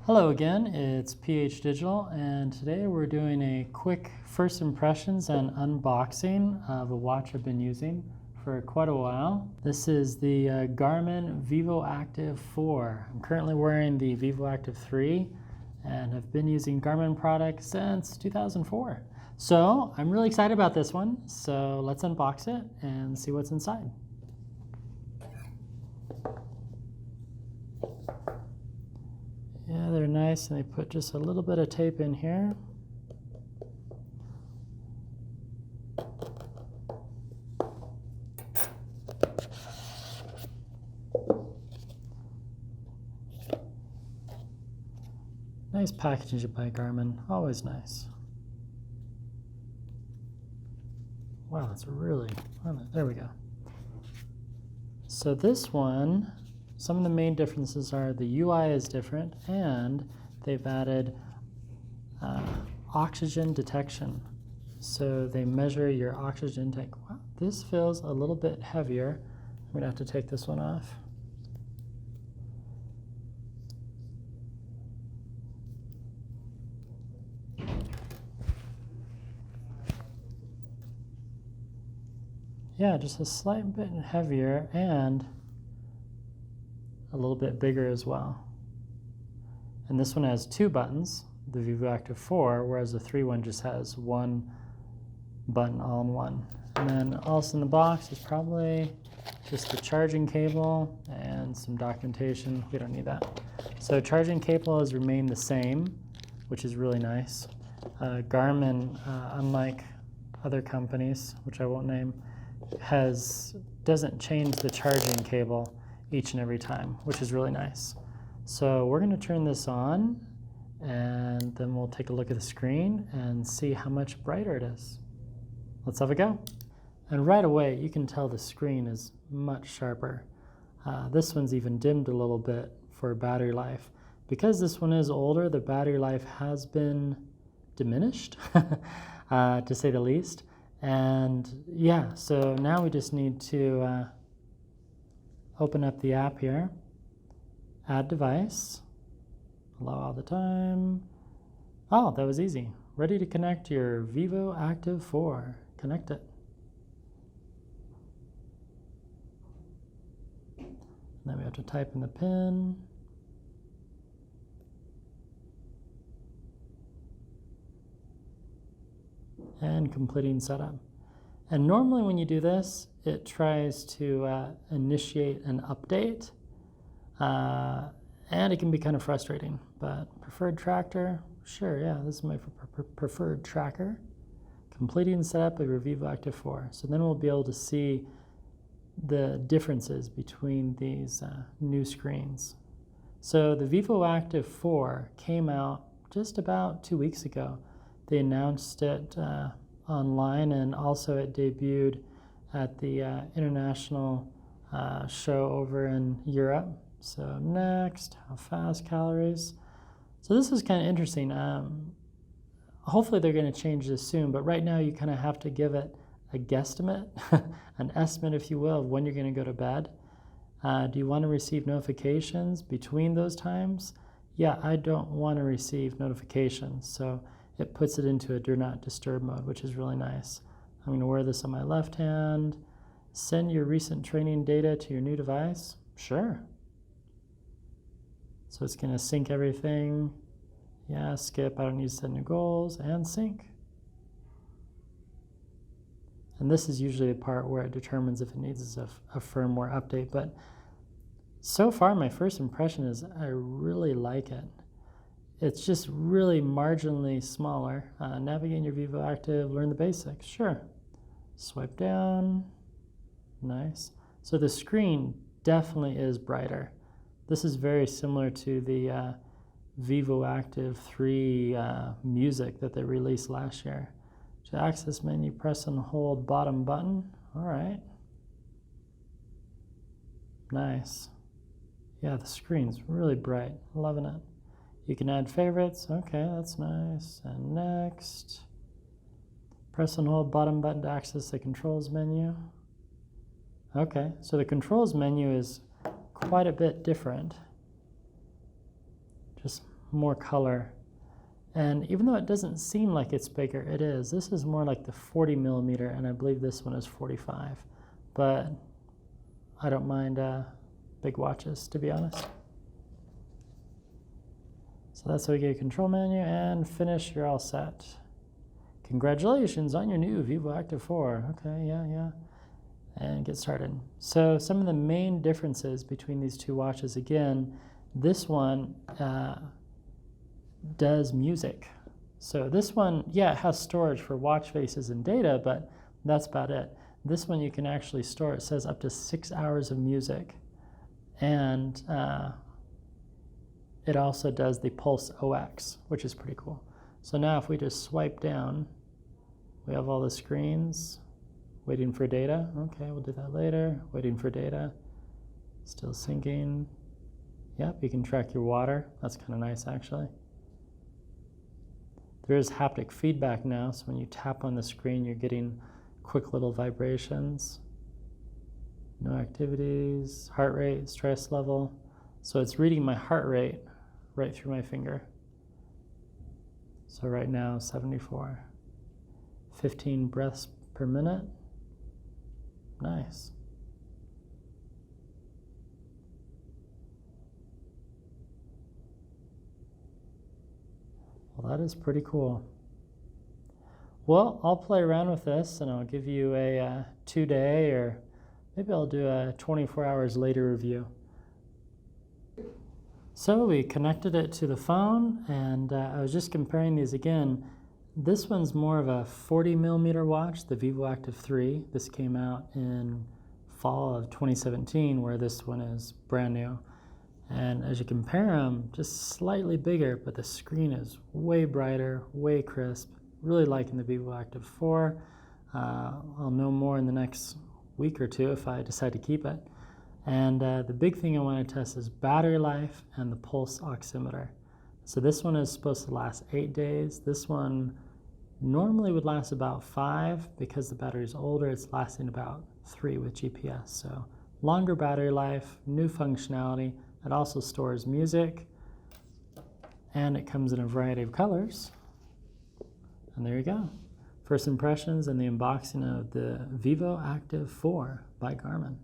Hello again, it's PH Digital, and today we're doing a quick first impressions and unboxing of a watch I've been using for quite a while. This is the Garmin vivoactive 4. I'm currently wearing the vivoactive 3 and have been using Garmin products since 2004. So I'm really excited about this one, so let's unbox it and see what's inside. Yeah, they're nice, and they put just a little bit of tape in here. Nice packaging by Garmin, always nice. Wow, that's really, there we go. So this one, some of the main differences are the UI is different and they've added oxygen detection. So they measure your oxygen intake. Wow, this feels a little bit heavier. I'm gonna have to take this one off. Yeah, just a slight bit heavier and a little bit bigger as well. And this one has two buttons, the vivoactive 4, whereas the 3 one just has one button all in one. And then also in the box is probably just the charging cable and some documentation. We don't need that. So charging cable has remained the same, which is really nice. Garmin, unlike other companies, which I won't name, doesn't change the charging cable each and every time, which is really nice. So we're going to turn this on and then we'll take a look at the screen and see how much brighter it is. Let's have a go. And right away you can tell the screen is much sharper. This one's even dimmed a little bit for battery life. Because this one is older, the battery life has been diminished, to say the least. And yeah, so now we just need to open up the app here, add device, allow all the time. Oh, that was easy. Ready to connect your vivoactive 4. Connect it. And then we have to type in the PIN. And completing setup. And normally when you do this, it tries to initiate an update, and it can be kind of frustrating, but preferred tracker, sure, yeah, this is my preferred tracker. Completing setup of your vivoactive 4. So then we'll be able to see the differences between these new screens. So the vivoactive 4 came out just about 2 weeks ago. They announced it online, and also it debuted at the international show over in Europe. So next, how fast calories. So this is kind of interesting. Hopefully they're going to change this soon, but right now you kind of have to give it a guesstimate, an estimate if you will, of when you're going to go to bed. Do you want to receive notifications between those times? Yeah, I don't want to receive notifications, so it puts it into a do not disturb mode, which is really nice. I'm going to wear this on my left hand. Send your recent training data to your new device. Sure. So it's going to sync everything. Yeah, skip. I don't need to set new goals. And sync. And this is usually the part where it determines if it needs a firmware update. But so far, my first impression is I really like it. It's just really marginally smaller. Navigate in your vivoactive, learn the basics. Sure. Swipe down. Nice. So the screen definitely is brighter. This is very similar to the vivoactive 3 music that they released last year. To access menu, press and hold bottom button. All right. Nice. Yeah, the screen's really bright. Loving it. You can add favorites. Okay, that's nice. And next, press and hold bottom button to access the controls menu. Okay, so the controls menu is quite a bit different. Just more color. And even though it doesn't seem like it's bigger, it is. This is more like the 40 millimeter, and I believe this one is 45. But I don't mind big watches, to be honest. So that's how we get a control menu, and finish, you're all set. Congratulations on your new vivoactive 4. Okay, yeah. And get started. So some of the main differences between these two watches, again, this one does music. So this one, yeah, it has storage for watch faces and data, but that's about it. This one you can actually store, it says up to 6 hours of music. And it also does the Pulse OX, which is pretty cool. So now if we just swipe down, we have all the screens. Waiting for data. Okay, we'll do that later. Waiting for data. Still syncing. Yep, you can track your water. That's kind of nice, actually. There is haptic feedback now, so when you tap on the screen, you're getting quick little vibrations. No activities, heart rate, stress level. So it's reading my heart rate right through my finger. So right now, 74. 15 breaths per minute. Nice. Well, that is pretty cool. Well, I'll play around with this and I'll give you a 2-day, or maybe I'll do a 24 hours later review. So we connected it to the phone, and I was just comparing these again. This one's more of a 40 millimeter watch, the vivoactive 3. This came out in fall of 2017, where this one is brand new. And as you compare them, just slightly bigger, but the screen is way brighter, way crisp. Really liking the vivoactive 4. I'll know more in the next week or two if I decide to keep it. And the big thing I want to test is battery life and the pulse oximeter. So this one is supposed to last 8 days. This one normally would last about 5. Because the battery is older, it's lasting about 3 with GPS. So longer battery life, new functionality. It also stores music, and it comes in a variety of colors. And there you go. First impressions and the unboxing of the vivoactive 4 by Garmin.